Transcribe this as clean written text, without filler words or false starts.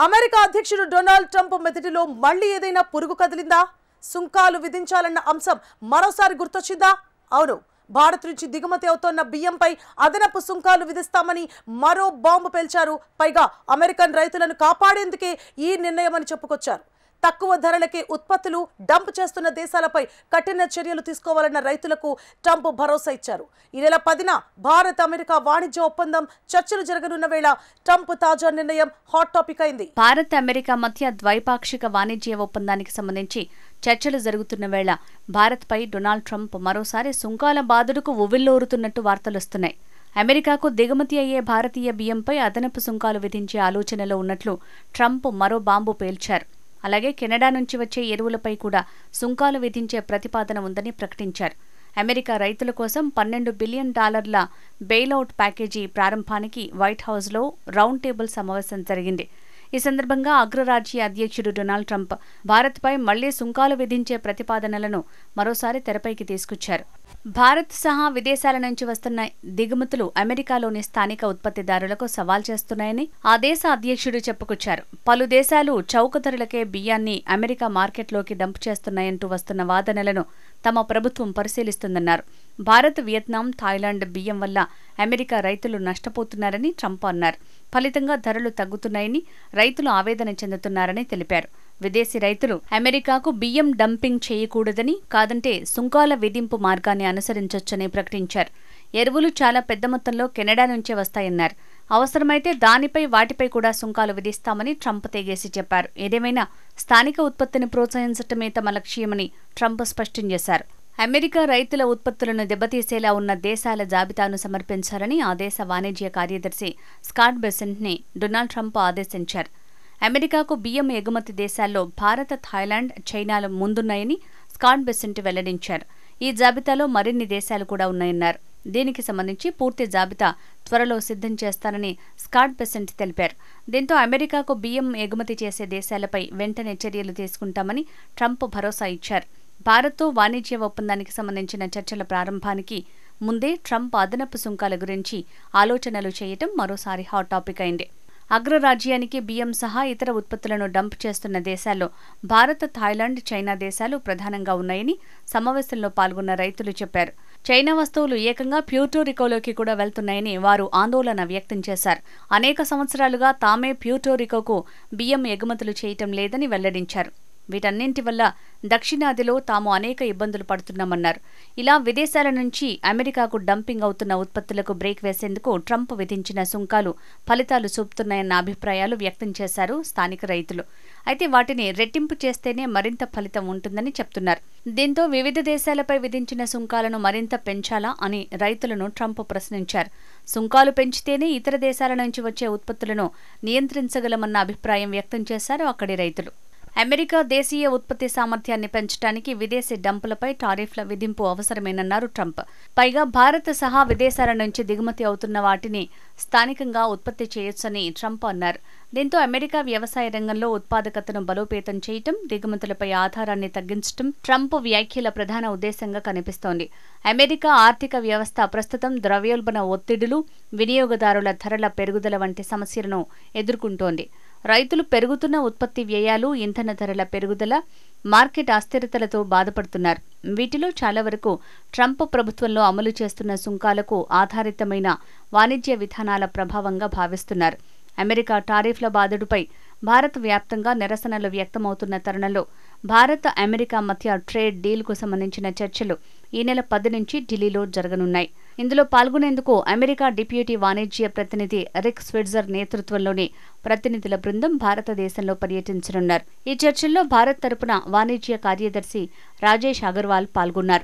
America అధ్యక్షుడు Donald Trump మెదడులో మళ్ళీ ఏదైనా పురుగు కదిలిందా? సుంకాలు విధించాలన్న అంశం మరోసారి గుర్తొచ్చిందా? అవును, భారత్ నుంచి దిగుమతి అవుతోన్న బియ్యంపై అదనపు సుంకాలు విధిస్తామని మరో బాంబు పేల్చారు. పైగా అమెరికన్ రైతులను కాపాడేందుకే ఈ నిర్ణయం అని చెప్పుకొచ్చారు. తక్కువ ధరలకే ఉత్పత్తులు డంప్ చేస్తున్న దేశాలపై కఠిన చర్యలు తీసుకోవాలన్న రైతులకు ట్రంప్ భరోసా ఇచ్చారు. ఈ నెల 10న భారత్ అమెరికా వాణిజ్య ఒప్పందం చర్చలు జరగనున్న వేళ ట్రంప్ తాజా నిర్ణయం హాట్ టాపిక్ అయింది. భారత్ అమెరికా మధ్య ద్వైపాక్షిక వాణిజ్య ఒప్పందానికి సంబంధించి చర్చలు జరుగుతున్న వేళ భారత్పై డొనాల్డ్ ట్రంప్ మరోసారి సుంకాల బాదుడుకు ఉవ్విళ్లూరుతున్నట్టు వార్తలొస్తున్నాయి. అమెరికాకు దిగుమతి అయ్యే భారతీయ బియ్యంపై అదనపు సుంకాలు విధించే ఆలోచనలో ఉన్నట్లు ట్రంప్ మరో బాంబు పేల్చారు. అలాగే కెనడా నుంచి వచ్చే ఎరువులపై కూడా సుంకాలు విధించే ప్రతిపాదన ఉందని ప్రకటించారు. అమెరికా రైతుల కోసం $12 బిలియన్ బెయిలౌట్ ప్యాకేజీ ప్రారంభానికి వైట్ హౌస్లో రౌండ్ టేబుల్ సమావేశం జరిగింది. ఈ సందర్భంగా అగ్రరాజ్య అధ్యక్షుడు డొనాల్డ్ ట్రంప్ భారత్పై మళ్లీ సుంకాలు విధించే ప్రతిపాదనలను మరోసారి తెరపైకి తీసుకొచ్చారు. భారత్ సహా విదేశాల నుంచి వస్తున్న దిగుమతులు అమెరికాలోని స్థానిక ఉత్పత్తిదారులకు సవాల్ చేస్తున్నాయని ఆ దేశ అధ్యక్షుడు చెప్పుకొచ్చారు. పలు దేశాలు చౌక ధరలకే బియ్యాన్ని అమెరికా మార్కెట్లోకి డంప్ చేస్తున్నాయంటూ వస్తున్న వాదనలను తమ ప్రభుత్వం పరిశీలిస్తుందన్నారు. భారత్, వియత్నాం, థాయిలాండ్ బియ్యం వల్ల అమెరికా రైతులు నష్టపోతున్నారని ట్రంప్ అన్నారు. ఫలితంగా ధరలు తగ్గుతున్నాయని రైతులు ఆవేదన చెందుతున్నారని తెలిపారు. విదేశీ రైతులు అమెరికాకు బియ్యం డంపింగ్ చేయకూడదని, కాదంటే సుంకాల విధింపు మార్గాన్ని అనుసరించొచ్చని ప్రకటించారు. ఎరువులు చాలా పెద్ద మొత్తంలో కెనడా నుంచే వస్తాయన్నారు. అవసరమైతే వాటిపై కూడా సుంకాలు విధిస్తామని ట్రంప్ తెగేసి చెప్పారు. ఏదేమైనా స్థానిక ఉత్పత్తిని ప్రోత్సహించటమే తమ లక్ష్యమని ట్రంప్ స్పష్టం చేశారు. అమెరికా రైతుల ఉత్పత్తులను దెబ్బతీసేలా ఉన్న దేశాల జాబితాను సమర్పించాలని ఆ దేశ వాణిజ్య కార్యదర్శి స్కాట్ బెసెంట్ని డొనాల్డ్ ట్రంప్ ఆదేశించారు. అమెరికాకు బియ్యం ఎగుమతి దేశాల్లో భారత్, థాయిలాండ్, చైనాలు ముందున్నాయని స్కాట్ బెసెంట్ వెల్లడించారు. ఈ జాబితాలో మరిన్ని దేశాలు కూడా ఉన్నాయన్నారు. దీనికి సంబంధించి పూర్తి జాబితా త్వరలో సిద్ధం చేస్తానని స్కాట్ బెసెంట్ తెలిపారు. దీంతో అమెరికాకు బియ్యం ఎగుమతి చేసే దేశాలపై వెంటనే చర్యలు తీసుకుంటామని ట్రంప్ భరోసా ఇచ్చారు. భారత్తో వాణిజ్య ఒప్పందానికి సంబంధించిన చర్చల ప్రారంభానికి ముందే ట్రంప్ అదనపు సుంకాల గురించి ఆలోచనలు చేయటం మరోసారి హాట్ టాపిక్ అయింది. అగ్రరాజ్యానికి బియ్యం సహా ఇతర ఉత్పత్తులను డంప్ చేస్తున్న దేశాల్లో భారత్, థాయిలాండ్, చైనా దేశాలు ప్రధానంగా ఉన్నాయని సమావేశంలో పాల్గొన్న రైతులు చెప్పారు. చైనా వస్తువులు ఏకంగా ప్యూర్టోరికోలోకి కూడా వెళ్తున్నాయని వారు ఆందోళన వ్యక్తం చేశారు. అనేక సంవత్సరాలుగా తామే ప్యూర్టోరికోకు బియ్యం ఎగుమతులు చేయటం లేదని వెల్లడించారు. వీటన్నింటి వల్ల దక్షిణాదిలో తాము అనేక ఇబ్బందులు పడుతున్నామన్నారు. ఇలా విదేశాల నుంచి అమెరికాకు డంపింగ్ అవుతున్న ఉత్పత్తులకు బ్రేక్ వేసేందుకు ట్రంప్ విధించిన సుంకాలు ఫలితాలు చూపుతున్నాయన్న అభిప్రాయాలు వ్యక్తం చేశారు స్థానిక రైతులు. అయితే వాటిని రెట్టింపు చేస్తేనే మరింత ఫలితం ఉంటుందని చెప్తున్నారు. దీంతో వివిధ దేశాలపై విధించిన సుంకాలను మరింత పెంచాలా అని రైతులను ట్రంప్ ప్రశ్నించారు. సుంకాలు పెంచితేనే ఇతర దేశాల నుంచి వచ్చే ఉత్పత్తులను నియంత్రించగలమన్న అభిప్రాయం వ్యక్తం చేశారు అక్కడి రైతులు. అమెరికా దేశీయ ఉత్పత్తి సామర్థ్యాన్ని పెంచడానికి విదేశీ డంపులపై టారిఫ్ల విధింపు అవసరమేనన్నారు ట్రంప్. పైగా భారత్ సహా విదేశాల నుంచి దిగుమతి అవుతున్న వాటిని స్థానికంగా ఉత్పత్తి చేయొచ్చని ట్రంప్ అన్నారు. దీంతో అమెరికా వ్యవసాయ రంగంలో ఉత్పాదకతను బలోపేతం చేయటం, దిగుమతులపై ఆధారాన్ని తగ్గించడం ట్రంప్ వ్యాఖ్యల ప్రధాన ఉద్దేశంగా కనిపిస్తోంది. అమెరికా ఆర్థిక వ్యవస్థ ప్రస్తుతం ద్రవ్యోల్బణ ఒత్తిడులు, వినియోగదారుల ధరల పెరుగుదల వంటి సమస్యలను ఎదుర్కొంటోంది. రైతులు పెరుగుతున్న ఉత్పత్తి వ్యయాలు, ఇంధన ధరల పెరుగుదల, మార్కెట్ అస్థిరతలతో బాధపడుతున్నారు. వీటిలో చాలా వరకు ట్రంప్ ప్రభుత్వంలో అమలు చేస్తున్న సుంకాలకు ఆధారితమైన వాణిజ్య విధానాల ప్రభావంగా భావిస్తున్నారు. అమెరికా టారిఫ్ల బాదుడుపై భారత్ వ్యాప్తంగా నిరసనలు వ్యక్తమవుతున్న తరుణంలో భారత్, అమెరికా మధ్య ట్రేడ్ డీల్కు సంబంధించిన చర్చలు ఈ నెల 10 నుంచి ఢిల్లీలో జరగనున్నాయి. ఇందులో పాల్గొనేందుకు అమెరికా డిప్యూటీ వాణిజ్య ప్రతినిధి రిక్ స్విట్జర్ నేతృత్వంలోని ప్రతినిధుల బృందం భారతదేశంలో పర్యటించనున్నారు. ఈ చర్చల్లో భారత్ తరపున వాణిజ్య కార్యదర్శి రాజేష్ అగర్వాల్ పాల్గొన్నారు.